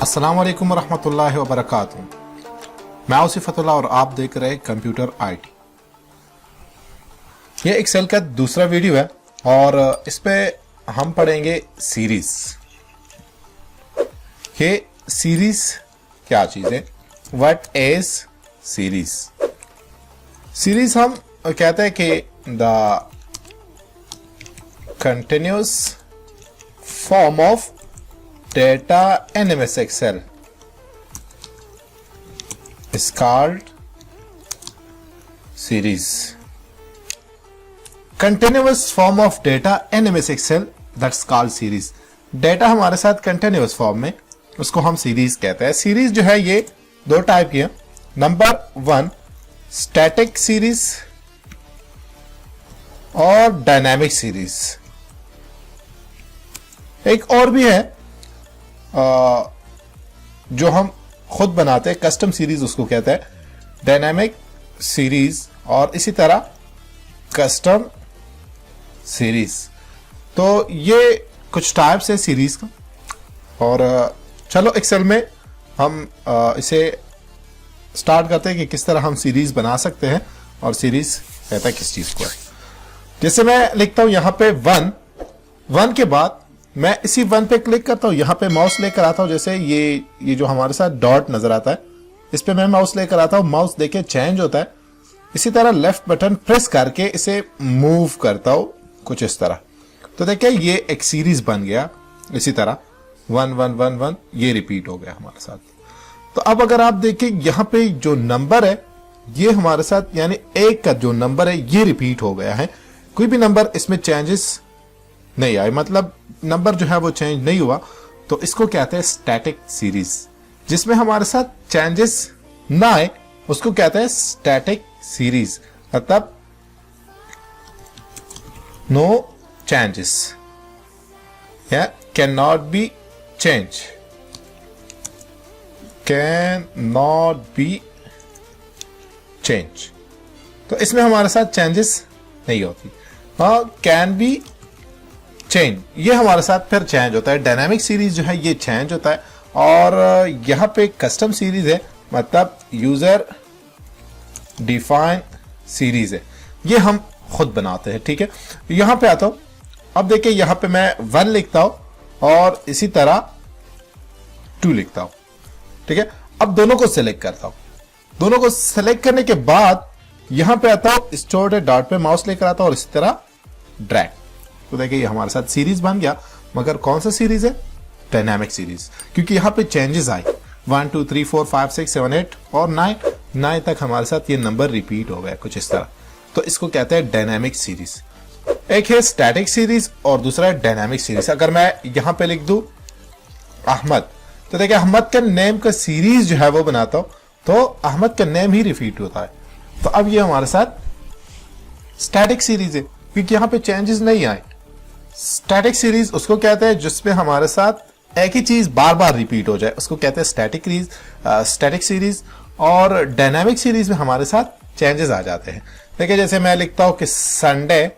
अस्सलाम वालेकुम रहमतुल्लाहि व बरकातुहू। मैं औसिफतुल्लाह और आप देख रहे हैं कंप्यूटर आईटी। ये एक्सेल का दूसरा वीडियो है और इस पे हम पढ़ेंगे सीरीज। ये सीरीज क्या चीज है? What is series? सीरीज हम कहते हैं कि the continuous form of data in MS Excel is called series. Continuous form of data in MS Excel that's called series. Data हमारे साथ कंटिन्यूस फॉर्म में, उसको हम सीरीज कहते हैं। सीरीज जो है ये दो टाइप की है। नंबर 1 स्टैटिक सीरीज और डायनामिक सीरीज। एक और भी है जो हम खुद बनाते हैं, कस्टम सीरीज उसको कहते हैं, डायनामिक सीरीज और इसी तरह कस्टम सीरीज। तो ये कुछ टाइप्स है सीरीज का। और चलो एक्सेल में हम इसे स्टार्ट करते हैं कि किस तरह हम सीरीज बना सकते हैं और सीरीज कहता है किस चीज को है। जैसे मैं लिखता हूं यहां पे 1 के बाद मैं इसी 1 पे क्लिक करता हूं, यहां पे माउस लेकर आता हूं। जैसे ये जो हमारे साथ डॉट नजर आता है, इस पे मैं माउस लेकर आता हूं, माउस देके चेंज होता है। इसी तरह लेफ्ट बटन प्रेस करके इसे मूव करता हूं कुछ इस तरह। तो देखिए ये एक सीरीज बन गया। इसी तरह 1 1 1 1 ये रिपीट हो गया हमारे साथ। तो अब अगर आप देखिए यहां पे जो नंबर है ये हमारे साथ, यानी 1 का जो नंबर है ये रिपीट हो गया है। कोई भी नंबर इसमें चेंजेस नहीं आए, मतलब नंबर जो है वो चेंज नहीं हुआ, तो इसको कहते हैं स्टैटिक सीरीज। जिसमें हमारे साथ चेंजेस ना आए उसको कहते हैं स्टैटिक सीरीज, मतलब नो चेंजेस या can not be change, can not be change. तो इसमें हमारे साथ चेंजेस नहीं होती। हाँ, कैन बी चेंज, ये हमारे साथ फिर चेंज होता है। डायनामिक सीरीज जो है ये चेंज होता है। और यहां पे कस्टम सीरीज है, मतलब यूजर डिफाइन सीरीज है, ये हम खुद बनाते हैं। ठीक है, यहां पे आता हूं। अब देखिए यहां पे मैं 1 लिखता हूं और इसी तरह 2 लिखता हूं। ठीक है, अब दोनों को सिलेक्ट करता हूं। दोनों को सिलेक्ट करने के बाद यहां पे आता हूं, स्टोर्ड डॉट पे माउस लेकर आता हूं और इसी तरह ड्रैग। तो देखिए ये हमारे साथ सीरीज बन गया, मगर कौन सा सीरीज है? डायनामिक सीरीज, क्योंकि यहां पे चेंजेस आए। 1 2 3 4 5 6 7 8 और 9 तक हमारे साथ ये नंबर रिपीट हो गया कुछ इस तरह। तो इसको कहते हैं डायनामिक सीरीज। एक है स्टैटिक सीरीज और दूसरा है डायनामिक सीरीज। अगर मैं यहां पे लिख दूं अहमद, तो देखिए अहमद का नेम का सीरीज जो है वो बनाता हूं, तो अहमद का नेम ही रिपीट होता है। तो अब ये हमारे साथ स्टैटिक सीरीज है, क्योंकि यहां पे चेंजेस नहीं आए। स्टैटिक सीरीज उसको कहते हैं जिसमें हमारे साथ एक ही चीज बार बार रिपीट हो जाए, उसको कहते हैं स्टैटिक सीरीज। और डायनामिक सीरीज में हमारे साथ चेंजेस आ जाते हैं। देखिए जैसे मैं लिखता हूं कि संडे,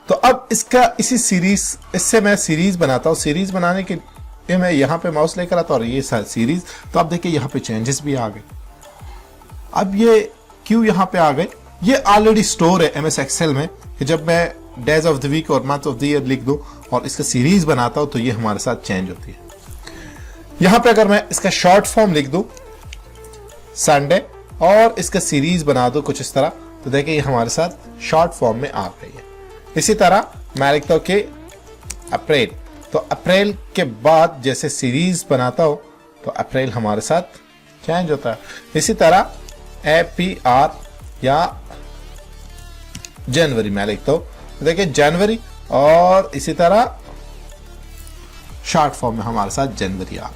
तो अब इसका इसी सीरीज, इससे मैं सीरीज बनाता हूं। सीरीज बनाने के लिए मैं यहां पे माउस लेकर आता हूं और ये सीरीज। तो अब देखिए यहां पे चेंजेस भी आ गए। अब ये क्यों यहां पे आ गए? ये ऑलरेडी स्टोर है MS एक्सेल में कि जब मैं डेज ऑफ द वीक और मंथ ऑफ द ईयर लिख दूं और इसका सीरीज बनाता हूं तो ये हमारे साथ चेंज होती है। यहां पे अगर मैं इसका शॉर्ट फॉर्म लिख दूं संडे और इसका सीरीज बना दूं कुछ इस तरह, तो देखिए ये हमारे साथ शॉर्ट फॉर्म में आ गई है। इसी तरह मैं लिखता हूं कि अप्रैल, तो अप्रैल के बाद जैसे सीरीज बनाता हूं तो अप्रैल हमारे साथ चेंज होता है। इसी तरह APR या जनवरी मैं लिखता हूं, देखिए जनवरी, और इसी तरह शॉर्ट फॉर्म में हमारे साथ जनवरी आ,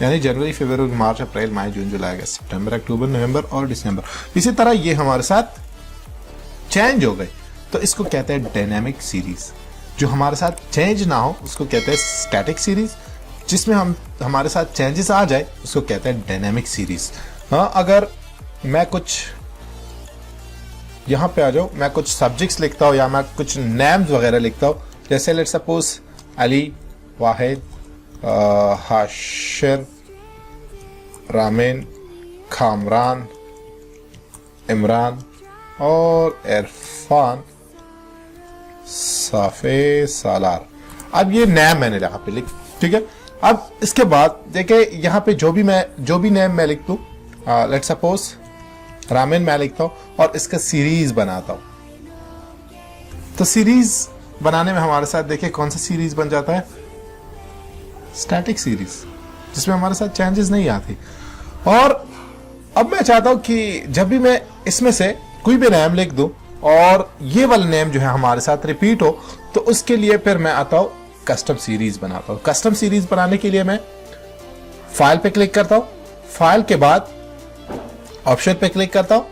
यानी जनवरी फरवरी मार्च अप्रैल मई जून जुलाई अगस्त सितंबर अक्टूबर नवंबर और दिसंबर। इसी तरह ये हमारे साथ चेंज हो गए, तो इसको कहते हैं डायनामिक सीरीज। जो हमारे साथ चेंज ना हो उसको कहते हैं स्टैटिक सीरीज, जिसमें हमारे साथ चेंजेस आ जाए उसको कहते हैं डायनामिक सीरीज। हाँ, अगर मैं कुछ यहां पे आ जाओ, मैं कुछ सब्जेक्ट्स लिखता हूं या मैं कुछ नेम्स वगैरह लिखता हूं, जैसे let's suppose Ali, Wahid, Hashir, ramen, Kamran, Imran और इरफान, साफे, सालार। अब ये नेम मैंने यहाँ पे लिख, ठीक है। अब इसके बाद देखिए यहाँ पे जो भी नेम मैं लिख दूं, लेट्स सपोज रामेन मैं लिखता हूं और इसका सीरीज बनाता हूं, तो सीरीज बनाने में हमारे साथ देखिए कौन सा सीरीज बन जाता है, स्टैटिक सीरीज, जिसमें हमारे साथ चेंजेस नहीं आती। और अब मैं चाहता हूं कि जब भी मैं इसमें से कोई भी नेम लिख दूं और ये वाला नेम जो है हमारे साथ रिपीट हो, तो उसके लिए फिर मैं आता हूं कस्टम सीरीज बनाता हूं। कस्टम सीरीज बनाने के लिए मैं फाइल पे क्लिक करता हूं, फाइल के बाद ऑप्शन पे क्लिक करता हूं,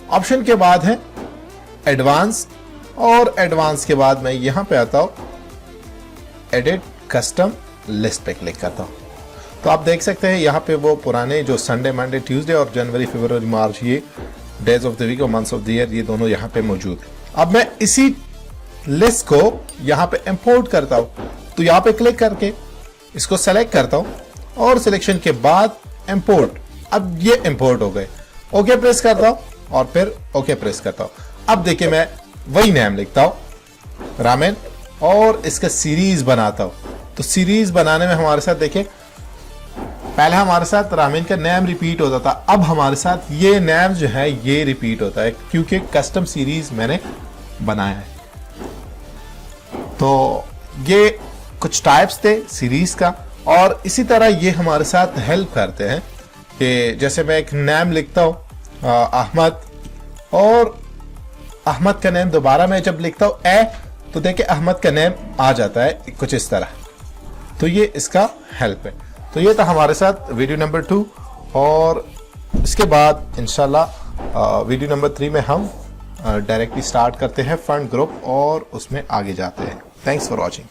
ऑप्शन के बाद है एडवांस, और एडवांस के बाद मैं यहां पे आता हूं एडिट कस्टम लिस्ट पे क्लिक करता हूं। तो आप देख सकते हैं यहां पे वो पुराने जो संडे, मंडे, ट्यूसडे और जनवरी, फरवरी, मार्च, ये डेज ऑफ द वीक और मंथ्स ऑफ द ईयर, ये दोनों यहां पे मौजूद है। अब मैं इसी लिस्ट को यहां पे इंपोर्ट करता हूं, तो यहां पे क्लिक करके इसको सेलेक्ट करता हूं और सिलेक्शन के बाद इंपोर्ट, अब ये इंपोर्ट हो गए। ओके प्रेस करता हूं और फिर ओके प्रेस करता हूं। अब देखिए मैं वही नेम लिखता हूं रामेन और इसका सीरीज बनाता हूं। तो सीरीज बनाने में हमारे साथ देखिए पहले हमारे साथ रामेन का नेम रिपीट होता था, अब हमारे साथ ये नेम जो है ये रिपीट होता है क्योंकि कस्टम सीरीज मैंने बनाया है। तो ये कुछ टाइप्स थे सीरीज का, और इसी तरह ये हमारे साथ हेल्प करते हैं कि जैसे मैं एक नेम लिखता हूं अहमद, और अहमद का नेम दोबारा मैं जब लिखता हूं ए, तो देखिए अहमद का नेम आ जाता है कुछ इस तरह। तो ये इसका हेल्प है। तो ये था हमारे साथ वीडियो नंबर 2, और इसके बाद इंशाल्लाह वीडियो नंबर 3 में हम डायरेक्टली स्टार्ट करते हैं फ्रंट ग्रुप और उसमें आगे जाते हैं। Thanks for watching.